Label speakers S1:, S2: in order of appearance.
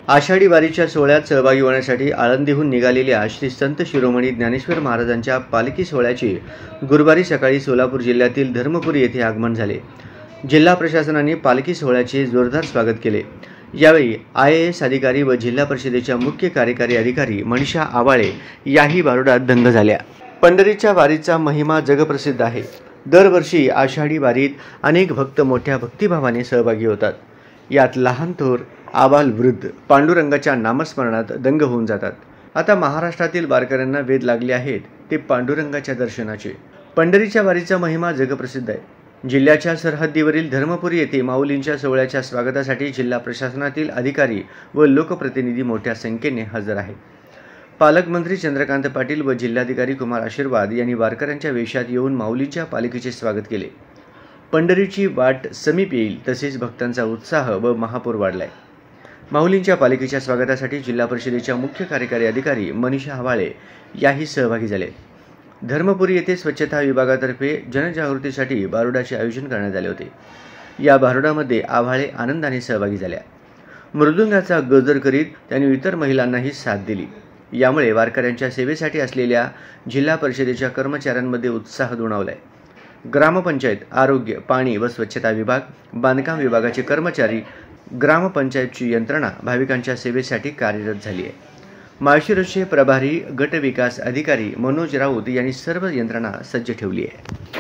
S1: आषाढी वारीच्या सोहळ्यात सहभागी होण्यासाठी आळंदीहून निघालेल्या श्री संत शिरोमणी ज्ञानेश्वर महाराजांच्या पालखी सोहळ्याचे गुरुवारी सकाळी सोलापूर जिल्ह्यातील धर्मपुरी येथे आगमन झाले। जिल्हा प्रशासनाने पालखी सोहळ्याचे जोरदार स्वागत केले। यावेळी IAS अधिकारी व जिल्हा परिषदेच्या मुख्य कार्यकारी अधिकारी मनीषा आवाळे याही भारुडात दंग झाल्या। पंढरीच्या वारीचा महिमा जगप्रसिद्ध आहे। दरवर्षी आषाढी वारीत अनेक भक्त मोठ्या भक्तिभावाने सहभागी होतात। यात लहान थोर आबाल वृद्ध पांडुरंगाच्या नामस्मरणात दंग होऊन जातात। आता महाराष्ट्रातील वारकऱ्यांना वेध लागले आहेत ते पांडुरंगाच्या दर्शनाचे। पंढरीच्या वारीचा महिमा जगप्रसिद्ध आहे। जिल्ह्याच्या सरहद्दीवरील धर्मपुरी येथे माऊलींच्या सोहळ्याच्या स्वागतासाठी जिल्हा प्रशासनातील अधिकारी व लोकप्रतिनिधी मोठ्या संख्येने हजर आहेत। पालकमंत्री चंद्रकांत पाटील व जिल्हाधिकारी कुमार आशीर्वाद यांनी वारकऱ्यांच्या वेशात येऊन माऊलींच्या पालखीचे स्वागत केले। पंढरीची वाट समीप येईल तसेच भक्तांचा उत्साह व महापूर वाढलाय। माऊलींच्या पालखीच्या स्वागतासाठी जिल्हा परिषदेच्या मुख्य कार्यकारी अधिकारी मनीषा आवाळे याही सहभागी झाले। धर्मपुरी येथे स्वच्छता विभागातर्फे जनजागृतीसाठी भारुडाचे आयोजन करण्यात आले होते। या भारुडामध्ये आवाळे आनंदाने सहभागी झाल्या। मृदुंगाचा गजर करीत त्यांनी इतर महिलांनाही साथ दिली। यामुळे वारकऱ्यांच्या सेवेसाठी असलेल्या जिल्हा परिषदेच्या कर्मचाऱ्यांमध्ये उत्साह दुणावलाय। ग्रामपंचायत, आरोग्य, पाणी व स्वच्छता विभाग, बांधकाम विभागाचे कर्मचारी, ग्रामपंचायतची यंत्रणा भाविकांच्या सेवेसाठी कार्यरत झाली आहे। माळशिरसचे प्रभारी गट विकास अधिकारी मनोज राऊत यांनी सर्व यंत्रणा सज्ज ठेवली आहे।